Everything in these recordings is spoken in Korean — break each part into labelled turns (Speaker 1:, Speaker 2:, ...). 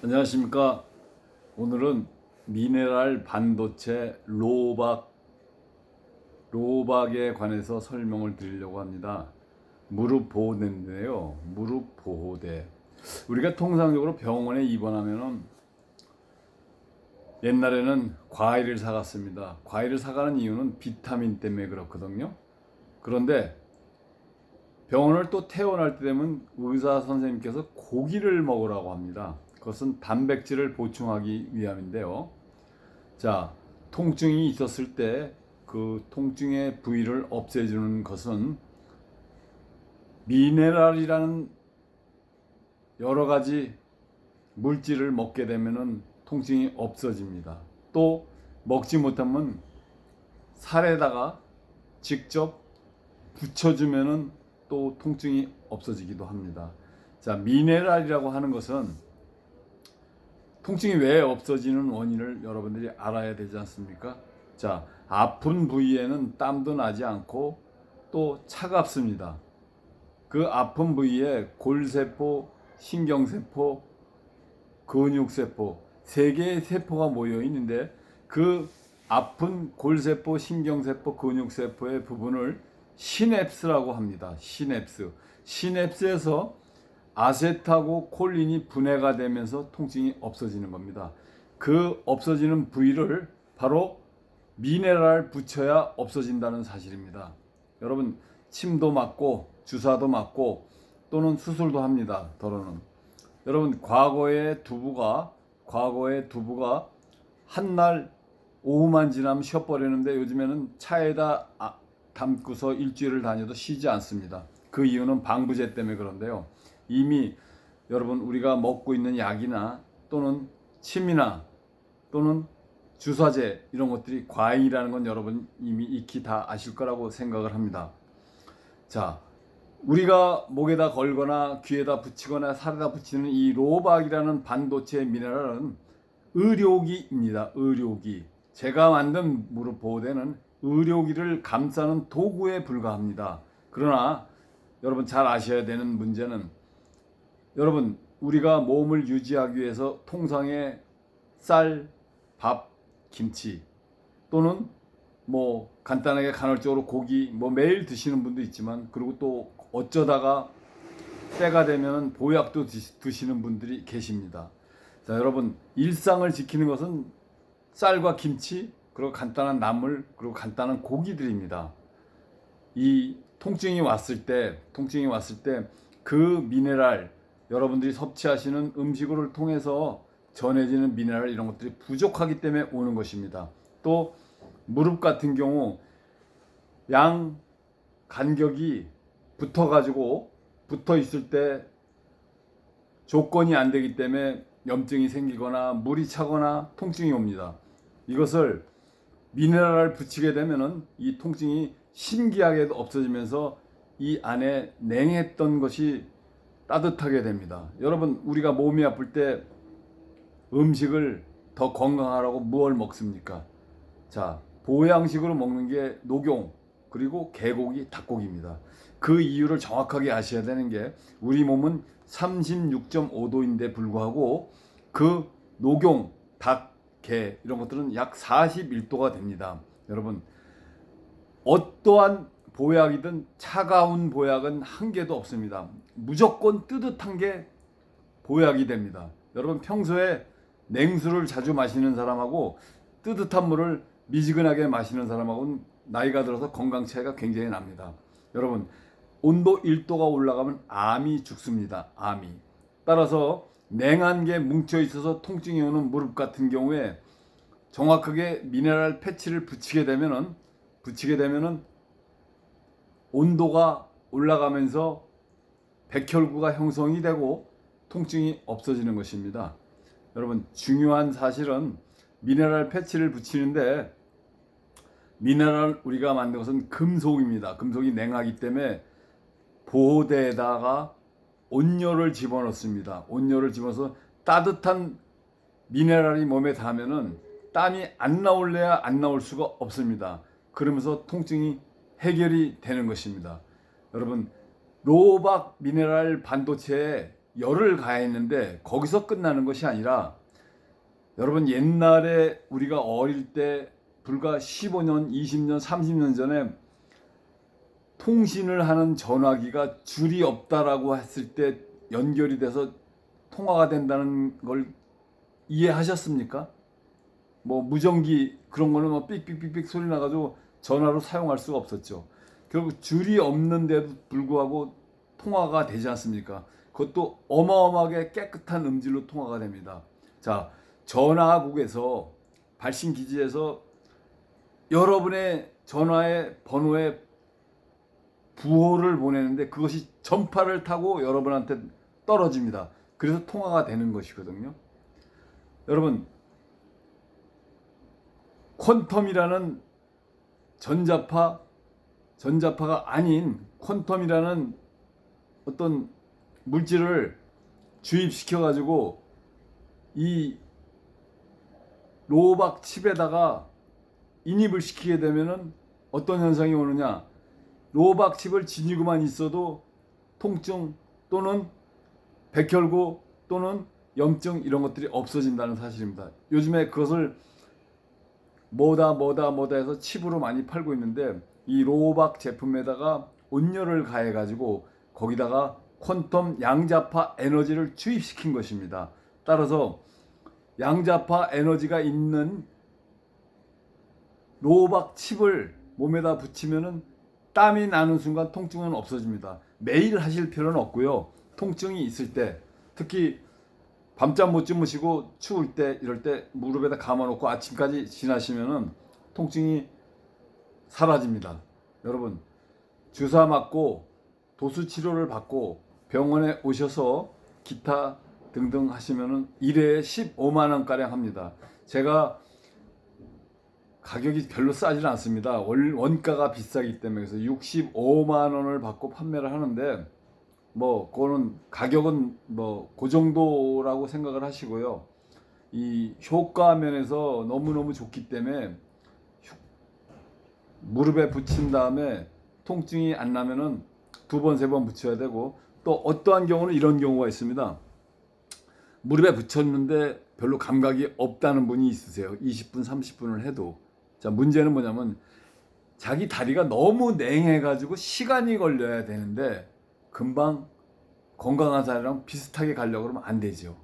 Speaker 1: 안녕하십니까. 오늘은 미네랄 반도체 로박에 관해서 설명을 드리려고 합니다. 무릎 보호대인데요. 무릎 보호대. 우리가 통상적으로 병원에 입원하면은 옛날에는 과일을 사갔습니다. 과일을 사가는 이유는 비타민 때문에 그렇거든요. 그런데 병원을 또 퇴원할 때 되면 의사 선생님께서 고기를 먹으라고 합니다. 그것은 단백질을 보충하기 위함인데요. 자, 통증이 있었을 때 그 통증의 부위를 없애주는 것은 미네랄이라는 여러 가지 물질을 먹게 되면은 통증이 없어집니다. 또 먹지 못하면 살에다가 직접 붙여주면은 또 통증이 없어지기도 합니다. 자, 미네랄이라고 하는 것은 통증이 왜 없어지는 원인을 여러분들이 알아야 되지 않습니까? 자, 아픈 부위에는 땀도 나지 않고 또 차갑습니다. 그 아픈 부위에 골세포, 신경세포, 근육세포, 세 개의 세포가 모여 있는데 그 아픈 골세포, 신경세포, 근육세포의 부분을 시냅스라고 합니다. 시냅스. 시냅스에서 아세트하고 콜린이 분해가 되면서 통증이 없어지는 겁니다. 그 없어지는 부위를 바로 미네랄 붙여야 없어진다는 사실입니다. 여러분, 침도 맞고 주사도 맞고 또는 수술도 합니다. 더러는. 여러분, 과거의 두부가 한날 오후만 지나면 쉬어버리는데 요즘에는 차에다 담고서 일주일을 다녀도 쉬지 않습니다. 그 이유는 방부제 때문에 그런데요. 이미 여러분 우리가 먹고 있는 약이나 또는 침이나 또는 주사제 이런 것들이 과잉이라는 건 여러분 이미 익히 다 아실 거라고 생각을 합니다. 자, 우리가 목에다 걸거나 귀에다 붙이거나 살에다 붙이는 이 로박이라는 반도체 미네랄은 의료기입니다. 의료기. 제가 만든 무릎 보호대는 의료기를 감싸는 도구에 불과합니다. 그러나 여러분 잘 아셔야 되는 문제는 여러분 우리가 몸을 유지하기 위해서 통상의 쌀, 밥, 김치 또는 뭐 간단하게 간헐적으로 고기 뭐 매일 드시는 분도 있지만 그리고 또 어쩌다가 때가 되면 보약도 드시는 분들이 계십니다. 자, 여러분 일상을 지키는 것은 쌀과 김치 그리고 간단한 나물 그리고 간단한 고기들입니다. 이 통증이 왔을 때 그 미네랄 여러분들이 섭취하시는 음식을 통해서 전해지는 미네랄 이런 것들이 부족하기 때문에 오는 것입니다. 또 무릎 같은 경우 양 간격이 붙어 있을 때 조건이 안 되기 때문에 염증이 생기거나 물이 차거나 통증이 옵니다. 이것을 미네랄을 붙이게 되면은 이 통증이 신기하게 없어지면서 이 안에 냉했던 것이 따뜻하게 됩니다. 여러분 우리가 몸이 아플 때 음식을 더 건강하라고 무엇을 먹습니까? 자, 보양식으로 먹는 게 녹용 그리고 개고기, 닭고기입니다. 그 이유를 정확하게 아셔야 되는 게 우리 몸은 36.5도인데 불구하고 그 녹용, 닭, 개 이런 것들은 약 41도가 됩니다. 여러분 어떠한 보약이든 차가운 보약은 한 개도 없습니다. 무조건 뜨뜻한 게 보약이 됩니다. 여러분 평소에 냉수를 자주 마시는 사람하고 뜨뜻한 물을 미지근하게 마시는 사람하고는 나이가 들어서 건강 차이가 굉장히 납니다. 여러분 온도 1도가 올라가면 암이 죽습니다. 암이. 따라서 냉한 게 뭉쳐 있어서 통증이 오는 무릎 같은 경우에 정확하게 미네랄 패치를 붙이게 되면은 온도가 올라가면서 백혈구가 형성이 되고 통증이 없어지는 것입니다. 여러분 중요한 사실은 미네랄 패치를 붙이는데 미네랄 우리가 만든 것은 금속입니다. 금속이 냉하기 때문에 보호대에다가 온열을 집어넣습니다. 온열을 집어서 따뜻한 미네랄이 몸에 닿으면은 땀이 안 나올래야 안 나올 수가 없습니다. 그러면서 통증이 해결이 되는 것입니다. 여러분 로박 미네랄 반도체에 열을 가했는데 거기서 끝나는 것이 아니라 여러분 옛날에 우리가 어릴 때 불과 15년, 20년, 30년 전에 통신을 하는 전화기가 줄이 없다라고 했을 때 연결이 돼서 통화가 된다는 걸 이해하셨습니까? 뭐 무전기 그런 거는 뭐 삑삑삑삑 소리 나가지고 전화로 사용할 수가 없었죠. 결국 줄이 없는데도 불구하고 통화가 되지 않습니까? 그것도 어마어마하게 깨끗한 음질로 통화가 됩니다. 자, 전화국에서 발신 기지에서 여러분의 전화의 번호에 부호를 보내는데 그것이 전파를 타고 여러분한테 떨어집니다. 그래서 통화가 되는 것이거든요. 여러분, 퀀텀이라는 전자파가 아닌 퀀텀이라는 어떤 물질을 주입시켜 가지고 이 로박 칩에다가 인입을 시키게 되면은 어떤 현상이 오느냐? 로박 칩을 지니고만 있어도 통증 또는 백혈구 또는 염증 이런 것들이 없어진다는 사실입니다. 요즘에 그것을 뭐다 해서 칩으로 많이 팔고 있는데 이 로박 제품에다가 온열을 가해 가지고 거기다가 퀀텀 양자파 에너지를 주입시킨 것입니다. 따라서 양자파 에너지가 있는 로박 칩을 몸에다 붙이면은 땀이 나는 순간 통증은 없어집니다. 매일 하실 필요는 없고요. 통증이 있을 때, 특히 밤잠 못 주무시고 추울 때 이럴 때 무릎에다 감아놓고 아침까지 지나시면은 통증이 사라집니다. 여러분, 주사 맞고 도수 치료를 받고 병원에 오셔서 기타 등등 하시면은 1회에 15만 원가량 합니다. 제가 가격이 별로 싸질 않습니다. 원가가 비싸기 때문에. 그래서 65만 원을 받고 판매를 하는데 뭐 그거는 가격은 뭐 그 정도라고 생각을 하시고요. 이 효과 면에서 너무너무 좋기 때문에 무릎에 붙인 다음에 통증이 안 나면은 2번, 3번 붙여야 되고, 또 어떠한 경우는 이런 경우가 있습니다. 무릎에 붙였는데 별로 감각이 없다는 분이 있으세요. 20분, 30분을 해도. 자, 문제는 뭐냐면 자기 다리가 너무 냉해가지고 시간이 걸려야 되는데 금방 건강한 사람이랑 비슷하게 가려고 그러면 안 되죠.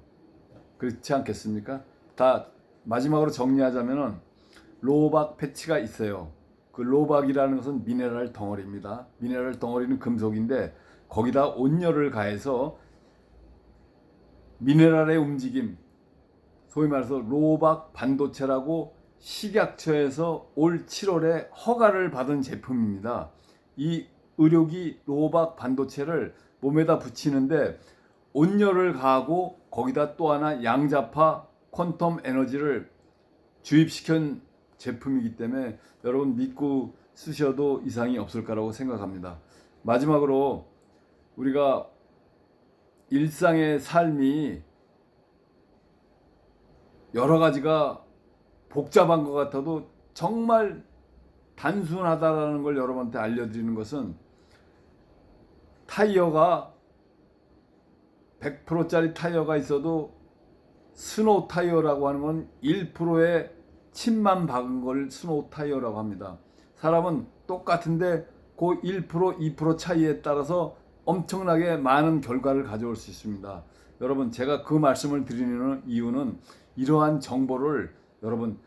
Speaker 1: 그렇지 않겠습니까? 다 마지막으로 정리하자면은 로박 패치가 있어요. 그 로박이라는 것은 미네랄 덩어리입니다. 미네랄 덩어리는 금속인데 거기다 온열을 가해서 미네랄의 움직임, 소위 말해서 로박 반도체라고 식약처에서 올 7월에 허가를 받은 제품입니다. 이 의료기 로박 반도체를 몸에다 붙이는데 온열을 가하고 거기다 또 하나 양자파 퀀텀 에너지를 주입시킨 제품이기 때문에 여러분 믿고 쓰셔도 이상이 없을 거라고 생각합니다. 마지막으로 우리가 일상의 삶이 여러 가지가 복잡한 것 같아도 정말 단순하다라는 걸 여러분한테 알려드리는 것은 타이어가 100%짜리 타이어가 있어도 스노우 타이어라고 하는 건 1%의 침만 박은 걸 스노우 타이어라고 합니다. 사람은 똑같은데 그 1%, 2% 차이에 따라서 엄청나게 많은 결과를 가져올 수 있습니다. 여러분, 제가 그 말씀을 드리는 이유는 이러한 정보를 여러분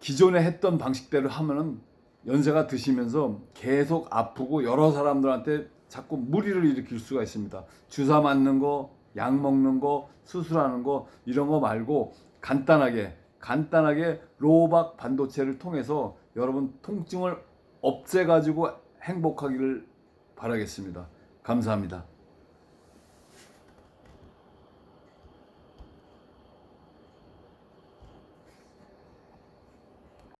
Speaker 1: 기존에 했던 방식대로 하면은 연세가 드시면서 계속 아프고 여러 사람들한테 자꾸 무리를 일으킬 수가 있습니다. 주사 맞는 거, 약 먹는 거, 수술하는 거 이런 거 말고 간단하게 로박 반도체를 통해서 여러분 통증을 없애가지고 행복하기를 바라겠습니다. 감사합니다.